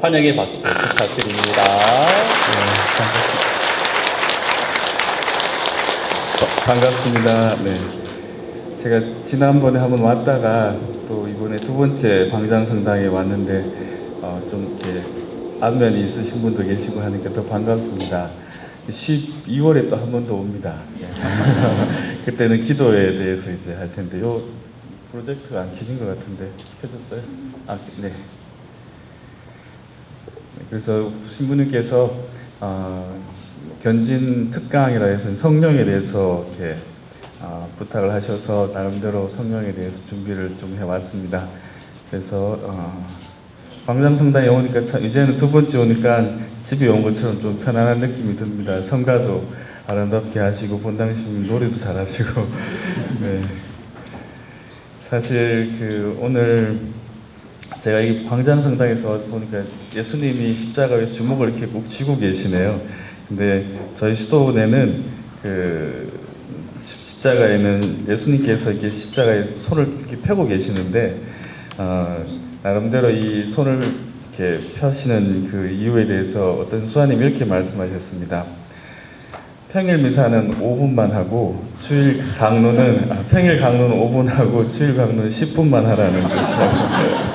환영의 박수 부탁드립니다. 반갑습니다. 네. 제가 지난번에 한번 왔다가 또 이번에 두 번째 광장성당에 왔는데 좀 이렇게 안면이 있으신 분도 계시고 하니까 더 반갑습니다. 12월에 또 한 번 더 옵니다. 네. 그때는 기도에 대해서 이제 할 텐데 요 프로젝트가 안 켜진 것 같은데 켜졌어요? 네. 그래서 신부님께서 견진 특강이라 해서 성령에 대해서 이렇게 부탁을 하셔서 나름대로 성령에 대해서 준비를 좀 해왔습니다. 그래서 광장성당에 오니까 이제는 두 번째 오니까 집에 온 것처럼 좀 편안한 느낌이 듭니다. 성가도 아름답게 하시고 본당시님 노래도 잘하시고 네. 사실 오늘 제가 이 광장성당에서 와서 보니까 예수님이 십자가에 주먹을 이렇게 꼭 쥐고 계시네요. 근데 저희 수도원에는 십자가에는 예수님께서 이렇게 십자가에 손을 이렇게 펴고 계시는데 나름대로 이 손을 이렇게 펴시는 그 이유에 대해서 어떤 수사님이 이렇게 말씀하셨습니다. 평일 미사는 5분만 하고 평일 강론은 5분 하고 주일 강론은 10분만 하라는 뜻이라고.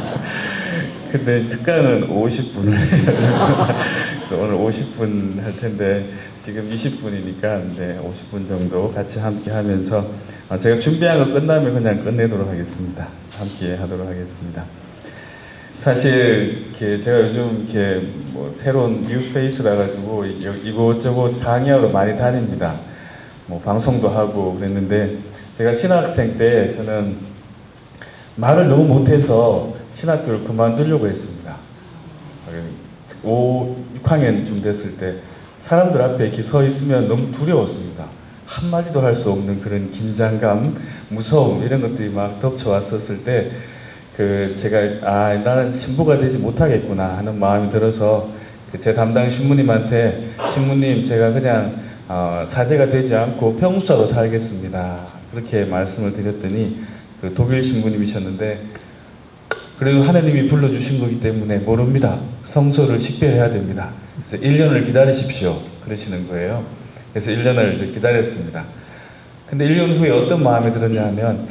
근데 특강은 50분을 해요. 그래서 오늘 50분 할 텐데 지금 20분이니까 네, 50분 정도 같이 함께 하면서 제가 준비한 거 끝나면 그냥 끝내도록 하겠습니다. 함께 하도록 하겠습니다. 사실 제가 요즘 뭐 새로운 뉴 페이스라 가지고 이곳저곳 강의하러 많이 다닙니다. 뭐 방송도 하고 그랬는데 제가 신학생 때 저는 말을 너무 못해서 신학교를 그만두려고 했습니다. 6학년쯤 됐을 때 사람들 앞에 이렇게 서 있으면 너무 두려웠습니다. 한마디도 할 수 없는 그런 긴장감, 무서움 이런 것들이 막 덮쳐왔었을 때 제가 나는 신부가 되지 못하겠구나 하는 마음이 들어서 제 담당 신부님한테 신부님 제가 그냥 사제가 되지 않고 평수자로 살겠습니다. 그렇게 말씀을 드렸더니 독일 신부님이셨는데 그래도 하나님이 불러주신 거기 때문에 모릅니다. 성소를 식별해야 됩니다. 그래서 1년을 기다리십시오. 그러시는 거예요. 그래서 1년을 이제 기다렸습니다. 근데 1년 후에 어떤 마음이 들었냐 하면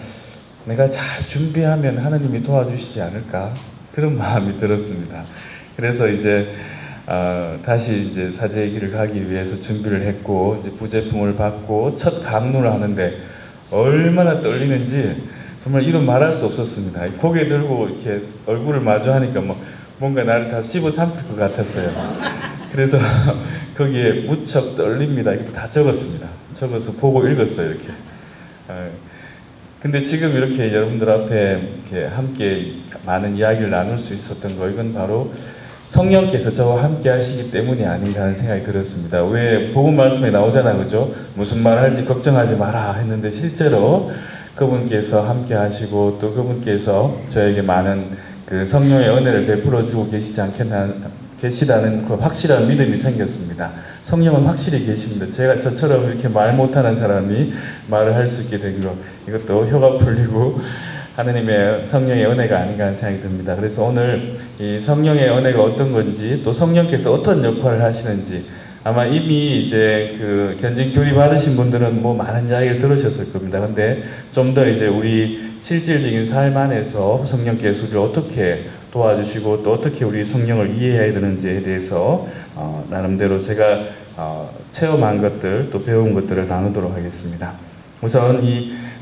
내가 잘 준비하면 하나님이 도와주시지 않을까? 그런 마음이 들었습니다. 그래서 이제 다시 이제 사제의 길을 가기 위해서 준비를 했고 이제 부제품을 받고 첫 강론을 하는데 얼마나 떨리는지 정말 이루 말할 수 없었습니다. 고개 들고 이렇게 얼굴을 마주하니까 뭔가 나를 다 씹어삼킬 것 같았어요. 그래서 거기에 무척 떨립니다. 이것도 다 적었습니다. 적어서 보고 읽었어요. 이렇게. 근데 지금 이렇게 여러분들 앞에 이렇게 함께 많은 이야기를 나눌 수 있었던 거 이건 바로 성령께서 저와 함께 하시기 때문이 아닌가 하는 생각이 들었습니다. 왜 복음 말씀에 나오잖아, 그죠? 무슨 말 할지 걱정하지 마라 했는데 실제로 그분께서 함께 하시고 또 그분께서 저에게 많은 성령의 은혜를 베풀어 주고 계시다는 그 확실한 믿음이 생겼습니다. 성령은 확실히 계십니다. 저처럼 이렇게 말 못하는 사람이 말을 할 수 있게 된 거 이것도 혀가 풀리고 하느님의 성령의 은혜가 아닌가 하는 생각이 듭니다. 그래서 오늘 이 성령의 은혜가 어떤 건지 또 성령께서 어떤 역할을 하시는지 아마 이미 이제 견진 교리 받으신 분들은 많은 이야기를 들으셨을 겁니다. 근데 좀 더 이제 우리 실질적인 삶 안에서 성령께서 우리를 어떻게 도와주시고 또 어떻게 우리 성령을 이해해야 되는지에 대해서 나름대로 제가 체험한 것들 또 배운 것들을 나누도록 하겠습니다. 우선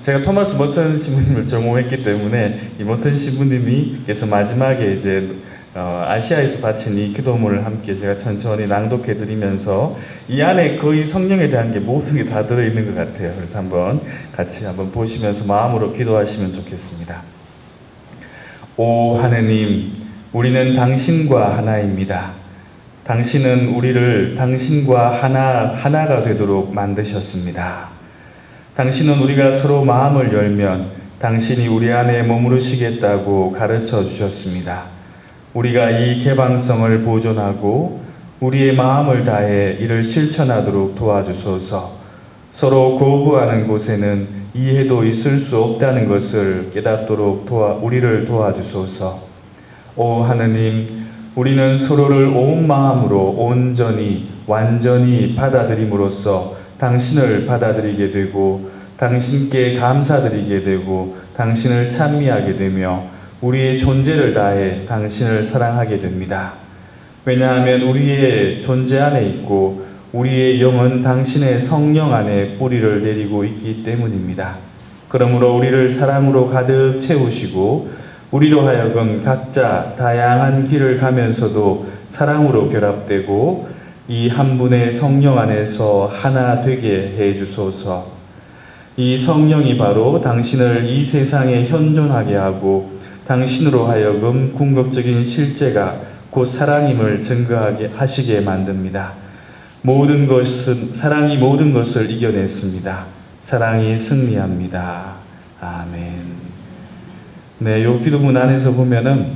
제가 토마스 머튼 신부님을 전공했기 때문에 이 머튼 신부님께서 마지막에 이제 아시아에서 바친 이 기도문을 함께 제가 천천히 낭독해 드리면서 이 안에 거의 성령에 대한 게 모든 게 다 들어있는 것 같아요. 그래서 같이 보시면서 마음으로 기도하시면 좋겠습니다. 오 하느님, 우리는 당신과 하나입니다. 당신은 우리를 당신과 하나가 되도록 만드셨습니다. 당신은 우리가 서로 마음을 열면 당신이 우리 안에 머무르시겠다고 가르쳐 주셨습니다. 우리가 이 개방성을 보존하고 우리의 마음을 다해 이를 실천하도록 도와주소서. 서로 거부하는 곳에는 이해도 있을 수 없다는 것을 깨닫도록 우리를 도와주소서. 오 하느님, 우리는 서로를 온 마음으로 온전히 완전히 받아들임으로써 당신을 받아들이게 되고 당신께 감사드리게 되고 당신을 찬미하게 되며 우리의 존재를 다해 당신을 사랑하게 됩니다. 왜냐하면 우리의 존재 안에 있고 우리의 영은 당신의 성령 안에 뿌리를 내리고 있기 때문입니다. 그러므로 우리를 사랑으로 가득 채우시고 우리로 하여금 각자 다양한 길을 가면서도 사랑으로 결합되고 이 한 분의 성령 안에서 하나 되게 해 주소서. 이 성령이 바로 당신을 이 세상에 현존하게 하고 당신으로 하여금 궁극적인 실제가 곧 사랑임을 증거하게 하시게 만듭니다. 모든 것은 사랑이 모든 것을 이겨냈습니다. 사랑이 승리합니다. 아멘. 네, 요 기도문 안에서 보면은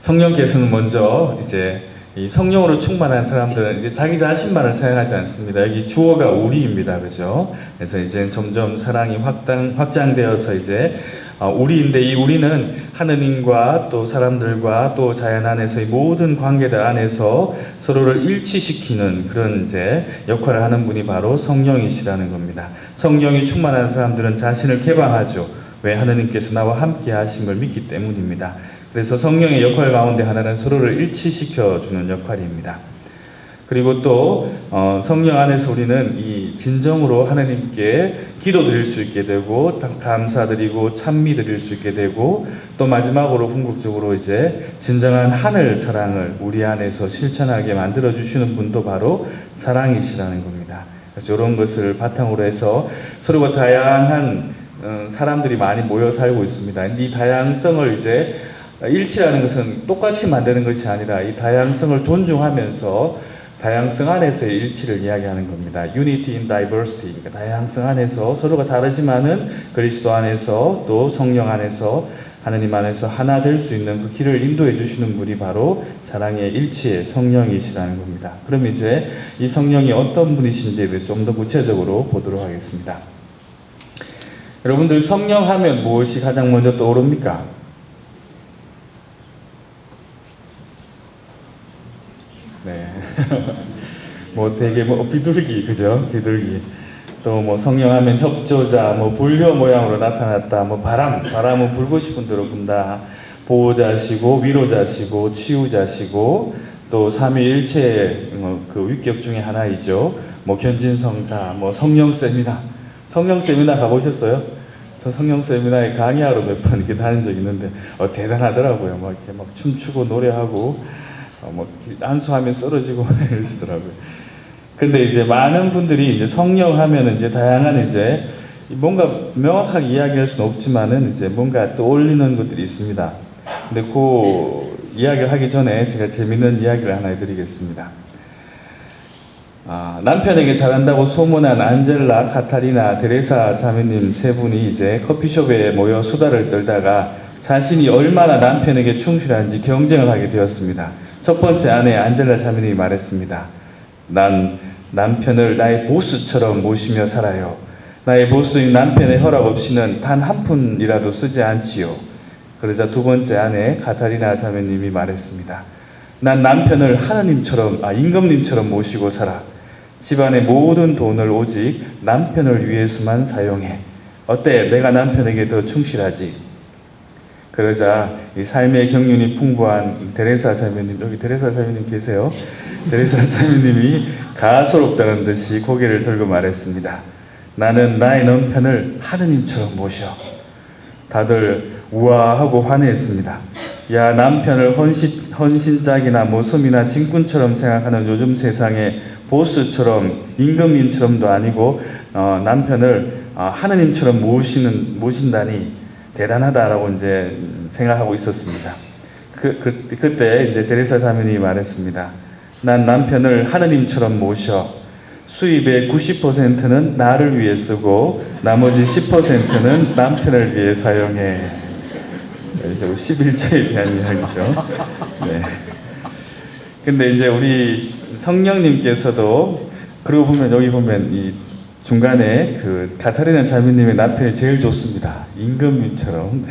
성령께서는 먼저 이제 이 성령으로 충만한 사람들은 이제 자기 자신만을 생각하지 않습니다. 여기 주어가 우리입니다. 그죠? 그래서 이제 점점 사랑이 확장되어서 이제 우리인데 이 우리는 하느님과 또 사람들과 또 자연 안에서의 모든 관계들 안에서 서로를 일치시키는 그런 이제 역할을 하는 분이 바로 성령이시라는 겁니다. 성령이 충만한 사람들은 자신을 개방하죠. 왜? 하느님께서 나와 함께 하심을 믿기 때문입니다. 그래서 성령의 역할 가운데 하나는 서로를 일치시켜 주는 역할입니다. 그리고 또 성령 안에서 우리는 이 진정으로 하나님께 기도드릴 수 있게 되고 감사드리고 찬미 드릴 수 있게 되고 또 마지막으로 궁극적으로 이제 진정한 하늘 사랑을 우리 안에서 실천하게 만들어 주시는 분도 바로 사랑이시라는 겁니다. 그래서 이런 것을 바탕으로 해서 서로가 다양한 사람들이 많이 모여 살고 있습니다. 이 다양성을 이제 일치하는 것은 똑같이 만드는 것이 아니라 이 다양성을 존중하면서 다양성 안에서의 일치를 이야기하는 겁니다. Unity in diversity. 그러니까 다양성 안에서 서로가 다르지만은 그리스도 안에서 또 성령 안에서 하나님 안에서 하나 될 수 있는 그 길을 인도해 주시는 분이 바로 사랑의 일치의 성령이시라는 겁니다. 그럼 이제 이 성령이 어떤 분이신지에 대해서 좀 더 구체적으로 보도록 하겠습니다. 여러분들 성령 하면 무엇이 가장 먼저 떠오릅니까? 네. 뭐 되게 비둘기, 그죠? 비둘기. 또 뭐 성령하면 협조자, 뭐 불효 모양으로 나타났다. 뭐 바람은 불고 싶은 대로 분다. 보호자시고 위로자시고 치유자시고 또 삼위일체의 그 위격 중에 하나이죠. 뭐 견진성사, 뭐 성령 세미나. 성령 세미나 가보셨어요? 저 성령 세미나에 강의하러 몇 번 이렇게 다닌 적 있는데 대단하더라고요. 막 이렇게 막 춤추고 노래하고. 뭐 안수하면 쓰러지고 이러시더라고요. 근데 이제 많은 분들이 이제 성령 하면은 이제 다양한 이제 뭔가 명확하게 이야기할 수는 없지만은 이제 뭔가 떠올리는 것들이 있습니다. 근데 그 이야기를 하기 전에 제가 재밌는 이야기를 하나 해드리겠습니다. 남편에게 잘한다고 소문난 안젤라, 카타리나, 데레사 자매님 세 분이 이제 커피숍에 모여 수다를 떨다가 자신이 얼마나 남편에게 충실한지 경쟁을 하게 되었습니다. 첫 번째 아내 안젤라 자매님이 말했습니다. 난 남편을 나의 보스처럼 모시며 살아요. 나의 보스인 남편의 허락 없이는 단 한 푼이라도 쓰지 않지요. 그러자 두 번째 아내 카타리나 자매님이 말했습니다. 난 남편을 하느님처럼, 임금님처럼 모시고 살아. 집안의 모든 돈을 오직 남편을 위해서만 사용해. 어때? 내가 남편에게 더 충실하지? 그러자 이 삶의 경륜이 풍부한 데레사 자매님, 여기 데레사 자매님 계세요? 데레사 자매님이 가소롭다는 듯이 고개를 들고 말했습니다. 나는 나의 남편을 하느님처럼 모셔. 다들 우아하고 환해했습니다. 야, 남편을 헌신짝이나 모섬이나 진꾼처럼 생각하는 요즘 세상에 보스처럼 임금님처럼도 아니고 남편을 하느님처럼 모신다니 대단하다라고 이제 생각하고 있었습니다. 그때 이제 데레사 자매님이 말했습니다. 난 남편을 하느님처럼 모셔. 수입의 90%는 나를 위해 쓰고 나머지 10%는 남편을 위해 사용해. 11조에 대한 이야기죠. 네. 근데 이제 우리 성령님께서도 그러고 보면 여기 보면 이 중간에 그 카타리나 자매님의 남편이 제일 좋습니다. 임금님처럼.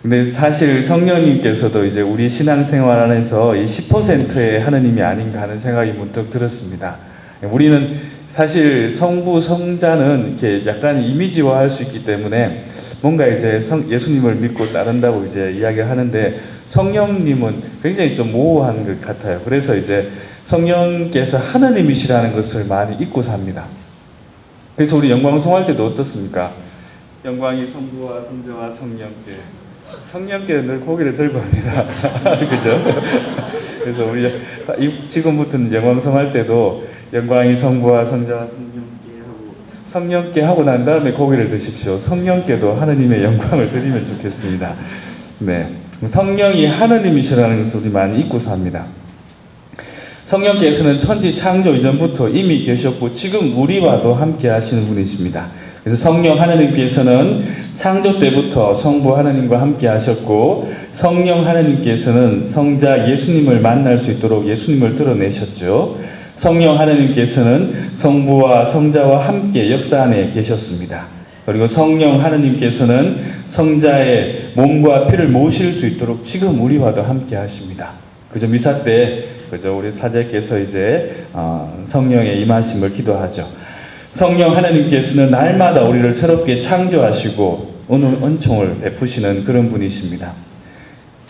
근데 사실 성령님께서도 이제 우리 신앙생활 안에서 이 10%의 하느님이 아닌가 하는 생각이 문득 들었습니다. 우리는 사실 성부, 성자는 이렇게 약간 이미지화할 수 있기 때문에 뭔가 이제 예수님을 믿고 따른다고 이제 이야기를 하는데 성령님은 굉장히 좀 모호한 것 같아요. 그래서 이제 성령께서 하느님이시라는 것을 많이 잊고 삽니다. 그래서 우리 영광송할 때도 어떻습니까? 영광이 성부와 성자와 성령께 늘 고개를 들고 합니다. 그죠? 그래서 우리 지금부터는 영광송할 때도 영광이 성부와 성자와 성령께 하고 난 다음에 고개를 드십시오. 성령께도 하느님의 영광을 드리면 좋겠습니다. 네, 성령이 하느님이시라는 것을 우리 많이 잊고 삽니다. 성령께서는 천지 창조 이전부터 이미 계셨고 지금 우리와도 함께 하시는 분이십니다. 그래서 성령 하느님께서는 창조 때부터 성부 하느님과 함께 하셨고 성령 하느님께서는 성자 예수님을 만날 수 있도록 예수님을 드러내셨죠. 성령 하느님께서는 성부와 성자와 함께 역사 안에 계셨습니다. 그리고 성령 하느님께서는 성자의 몸과 피를 모실 수 있도록 지금 우리와도 함께 하십니다. 그저 미사 때 그저 우리 사제께서 이제 성령의 임하심을 기도하죠. 성령 하나님께서는 날마다 우리를 새롭게 창조하시고 은총을 베푸시는 그런 분이십니다.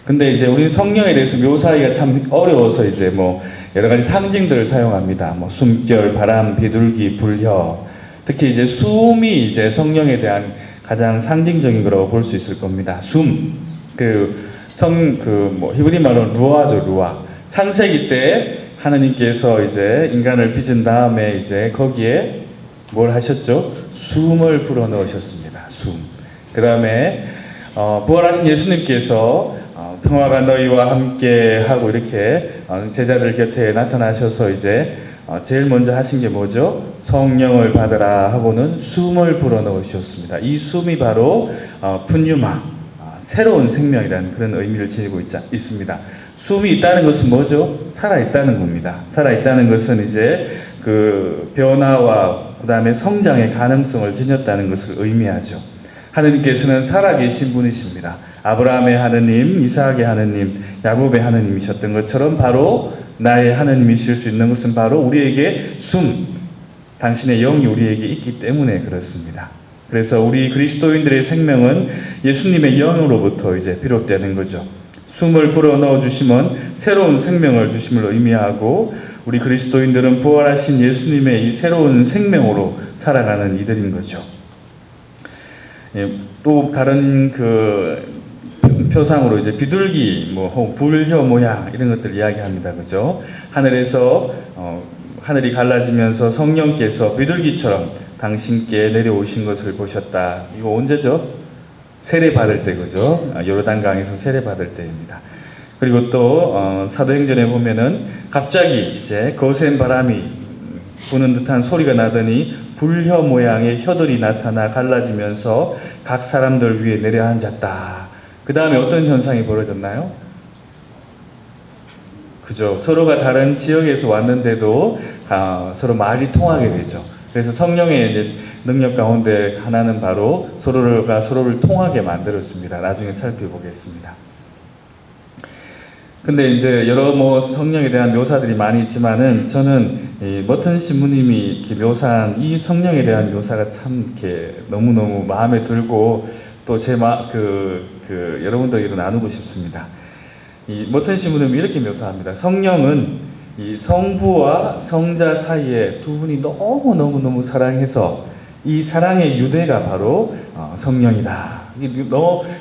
근데 이제 우리 성령에 대해서 묘사하기가 참 어려워서 이제 뭐 여러 가지 상징들을 사용합니다. 뭐 숨결, 바람, 비둘기, 불혀. 특히 이제 숨이 이제 성령에 대한 가장 상징적인 거라고 볼 수 있을 겁니다. 숨. 히브리 말로 루아죠, 루아. 창세기 때 하나님께서 이제 인간을 빚은 다음에 이제 거기에 뭘 하셨죠? 숨을 불어 넣으셨습니다. 숨. 그 다음에 부활하신 예수님께서 평화가 너희와 함께 하고 이렇게 제자들 곁에 나타나셔서 이제 제일 먼저 하신 게 뭐죠? 성령을 받으라 하고는 숨을 불어 넣으셨습니다. 이 숨이 바로 푸뉴마, 새로운 생명이라는 그런 의미를 지니고 있습니다. 숨이 있다는 것은 뭐죠? 살아있다는 겁니다. 살아있다는 것은 이제 그 변화와 그 다음에 성장의 가능성을 지녔다는 것을 의미하죠. 하느님께서는 살아계신 분이십니다. 아브라함의 하느님, 이삭의 하느님, 야곱의 하느님이셨던 것처럼 바로 나의 하느님이실 수 있는 것은 바로 우리에게 당신의 영이 우리에게 있기 때문에 그렇습니다. 그래서 우리 그리스도인들의 생명은 예수님의 영으로부터 이제 비롯되는 거죠. 숨을 불어 넣어 주시면 새로운 생명을 주심을 의미하고 우리 그리스도인들은 부활하신 예수님의 이 새로운 생명으로 살아가는 이들인 거죠. 또 다른 표상으로 이제 비둘기, 불혀 모양 이런 것들 이야기합니다. 그죠? 하늘에서 하늘이 갈라지면서 성령께서 비둘기처럼 당신께 내려오신 것을 보셨다. 이거 언제죠? 세례 받을 때, 그죠? 요르단강에서 세례 받을 때입니다. 그리고 또 사도행전에 보면은 갑자기 이제 거센 바람이 부는 듯한 소리가 나더니 불혀 모양의 혀들이 나타나 갈라지면서 각 사람들 위에 내려앉았다. 그 다음에 어떤 현상이 벌어졌나요? 그죠? 서로가 다른 지역에서 왔는데도 서로 말이 통하게 되죠. 그래서 성령의 이제 능력 가운데 하나는 바로 서로가 서로를 통하게 만들었습니다. 나중에 살펴보겠습니다. 근데 이제 여러 성령에 대한 묘사들이 많이 있지만은 저는 이 머튼 신부님이 이렇게 묘사한 이 성령에 대한 묘사가 참 이렇게 너무너무 마음에 들고 또 여러분들에게도 나누고 싶습니다. 이 머튼 신부님이 이렇게 묘사합니다. 성령은 이 성부와 성자 사이에 두 분이 너무 사랑해서 이 사랑의 유대가 바로 성령이다.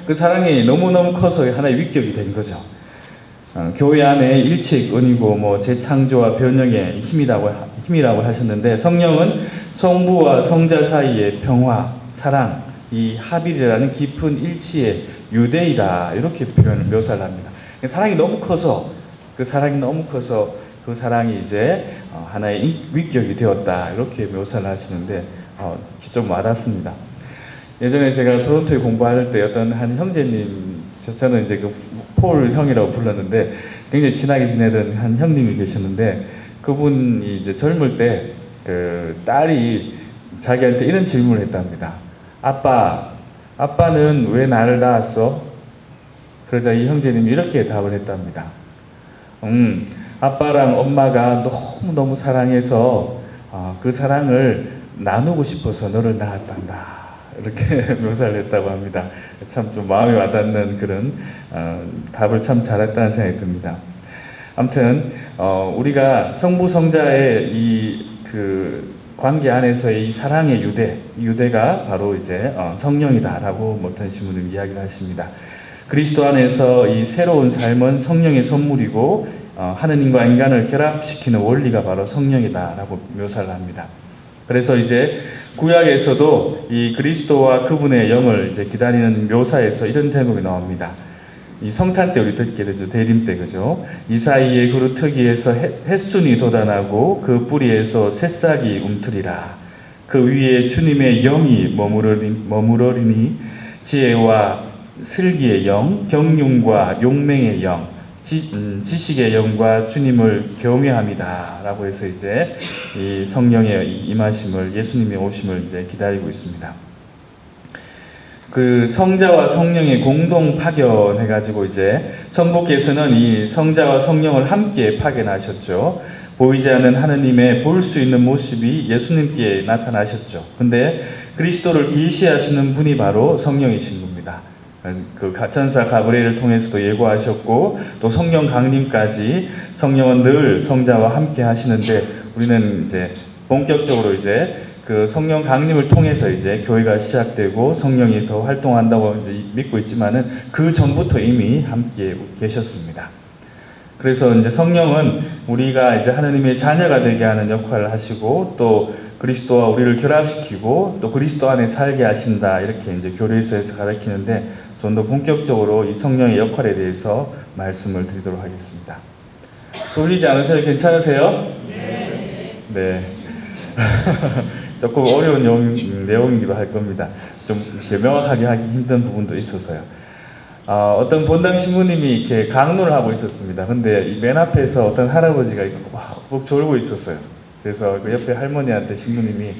그 사랑이 너무너무 커서 하나의 위격이 된 거죠. 교회 안에 일체의 은이고 재창조와 변형의 힘이라고 하셨는데 성령은 성부와 성자 사이의 평화, 사랑, 이 합일이라는 깊은 일치의 유대이다. 이렇게 묘사를 합니다. 사랑이 너무 커서 그 사랑이 이제 하나의 위격이 되었다. 이렇게 묘사를 하시는데 좀 와닿습니다. 예전에 제가 토론토에 공부할 때 어떤 한 형제님, 저는 이제 폴 형이라고 불렀는데 굉장히 친하게 지내던 한 형님이 계셨는데 그분이 이제 젊을 때 딸이 자기한테 이런 질문을 했답니다. 아빠는 왜 나를 낳았어? 그러자 이 형제님이 이렇게 답을 했답니다. 아빠랑 엄마가 너무너무 사랑해서 그 사랑을 나누고 싶어서 너를 낳았단다. 이렇게 묘사를 했다고 합니다. 참 좀 마음에 와닿는 그런 답을 참 잘했다는 생각이 듭니다. 아무튼 우리가 성부 성자의 이 그 관계 안에서의 이 사랑의 유대가 바로 이제 성령이다라고 어떤 신부님 이야기를 하십니다. 그리스도 안에서 이 새로운 삶은 성령의 선물이고 하느님과 인간을 결합시키는 원리가 바로 성령이다라고 묘사를 합니다. 그래서 이제 구약에서도 이 그리스도와 그분의 영을 이제 기다리는 묘사에서 이런 대목이 나옵니다. 이 성탄 때 우리 듣게 되죠. 대림 때, 그죠? 이사이의 그루터기에서 햇순이 돋아나고 그 뿌리에서 새싹이 움트리라. 그 위에 주님의 영이 머무르리니 지혜와 슬기의 영, 경륜과 용맹의 영, 지식의 영과 주님을 경외함이다 라고 해서 이제 이 성령의 임하심을, 예수님의 오심을 이제 기다리고 있습니다. 그 성자와 성령의 공동 파견 해가지고 이제 성부께서는 이 성자와 성령을 함께 파견하셨죠. 보이지 않는 하느님의 볼 수 있는 모습이 예수님께 나타나셨죠. 근데 그리스도를 계시하시는 분이 바로 성령이신 겁니다. 그 천사 가브리엘을 통해서도 예고하셨고 또 성령 강림까지 성령은 늘 성자와 함께 하시는데 우리는 이제 본격적으로 이제 그 성령 강림을 통해서 이제 교회가 시작되고 성령이 더 활동한다고 이제 믿고 있지만은 그 전부터 이미 함께 계셨습니다. 그래서 이제 성령은 우리가 이제 하느님의 자녀가 되게 하는 역할을 하시고 또 그리스도와 우리를 결합시키고 또 그리스도 안에 살게 하신다 이렇게 이제 교리서에서 가르치는데 좀 더 본격적으로 이 성령의 역할에 대해서 말씀을 드리도록 하겠습니다. 졸리지 않으세요? 괜찮으세요? 네. 조금 어려운 내용이기도 할 겁니다. 좀 이렇게 명확하게 하기 힘든 부분도 있어서요. 어떤 본당 신부님이 이렇게 강론을 하고 있었습니다. 근데 이 맨 앞에서 어떤 할아버지가 막 졸고 있었어요. 그래서 그 옆에 할머니한테 신부님이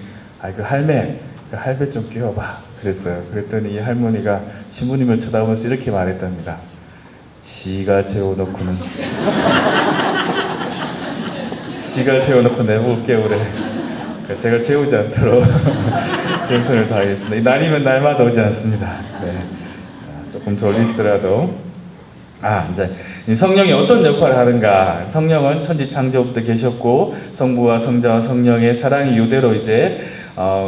그 할배 좀 끼워봐. 그랬어요. 그랬더니 이 할머니가 신부님을 쳐다보면서 이렇게 말했답니다. 지가 재워놓고는 지가 재워놓고 내보고 깨우래. 제가 재우지 않도록 최선을 다하겠습니다. 이 날이면 날마다 오지 않습니다. 네. 조금 졸리시더라도 이제 이 성령이 어떤 역할을 하는가? 성령은 천지 창조부터 계셨고 성부와 성자와 성령의 사랑의 유대로 이제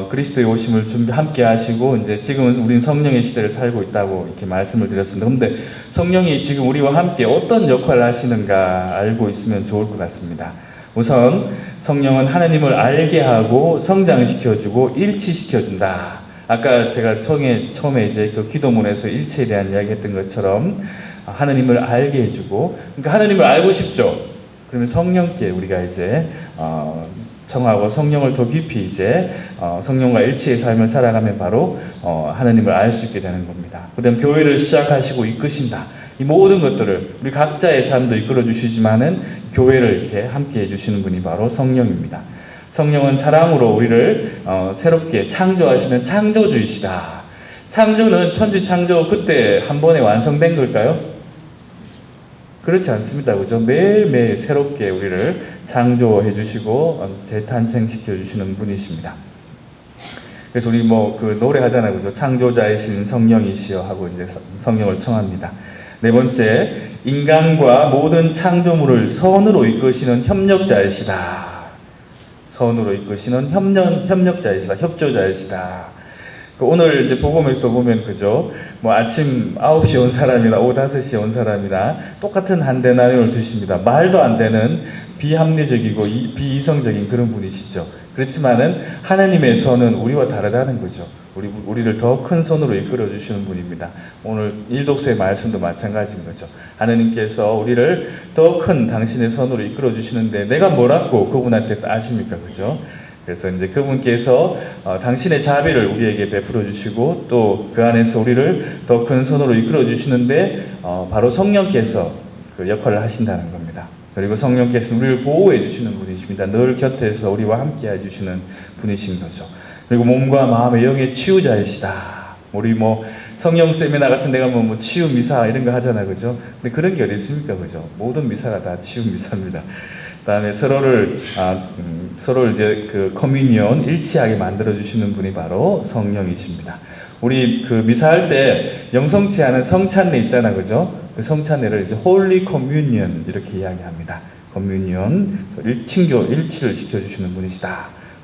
그리스도의 오심을 함께 하시고 이제 지금은 우리는 성령의 시대를 살고 있다고 이렇게 말씀을 드렸습니다. 그런데 성령이 지금 우리와 함께 어떤 역할을 하시는가 알고 있으면 좋을 것 같습니다. 우선 성령은 하나님을 알게 하고 성장시켜주고 일치시켜준다. 아까 제가 처음에 이제 그 기도문에서 일치에 대한 이야기했던 것처럼 하나님을 알게 해주고, 그러니까 하나님을 알고 싶죠. 그러면 성령께 우리가 이제 청하고 성령을 더 깊이 이제 성령과 일치의 삶을 살아가면 바로 하나님을 알 수 있게 되는 겁니다. 그다음 교회를 시작하시고 이끄신다. 이 모든 것들을 우리 각자의 삶도 이끌어 주시지만은 교회를 이렇게 함께 해주시는 분이 바로 성령입니다. 성령은 사랑으로 우리를 새롭게 창조하시는 창조주이시다. 창조는 천지 창조 그때 한 번에 완성된 걸까요? 그렇지 않습니다. 그죠? 매일매일 새롭게 우리를 창조해 주시고 재탄생시켜 주시는 분이십니다. 그래서 우리 그 노래 하잖아요. 그죠? 창조자이신 성령이시여 하고 이제 성령을 청합니다. 네 번째, 인간과 모든 창조물을 선으로 이끄시는 협력자이시다. 선으로 이끄시는 협력자이시다. 협조자이시다. 오늘 이제 복음에서도 보면 그죠? 아침 9시에 온 사람이나 오후 5시에 온 사람이나 똑같은 한 데나리온을 주십니다. 말도 안 되는 비합리적이고 비이성적인 그런 분이시죠. 그렇지만은 하나님의 선은 우리와 다르다는 거죠. 우리를 더 큰 손으로 이끌어 주시는 분입니다. 오늘 일독서의 말씀도 마찬가지인 거죠. 하나님께서 우리를 더 큰 당신의 손으로 이끌어 주시는데 내가 뭐라고 그분한테 아십니까? 그죠? 그래서 이제 그분께서 당신의 자비를 우리에게 베풀어 주시고 또 그 안에서 우리를 더 큰 손으로 이끌어 주시는데 바로 성령께서 그 역할을 하신다는 겁니다. 그리고 성령께서 우리를 보호해 주시는 분이십니다. 늘 곁에서 우리와 함께 해주시는 분이신 거죠. 그리고 몸과 마음의 영의 치유자이시다. 우리 성령 세미나 같은 데가 뭐 치유 미사 이런 거 하잖아, 그죠? 근데 그런 게 어디 있습니까, 그죠? 모든 미사가 다 치유 미사입니다. 그다음에 서로를 이제 그 커뮤니언 일치하게 만들어 주시는 분이 바로 성령이십니다. 우리 그 미사할 때 영성치 않은 성찬례 있잖아, 그죠? 그 성찬례를 이제 홀리 커뮤니언 이렇게 이야기합니다. 커뮤니언, 친교 일치를 시켜주시는 분이시다.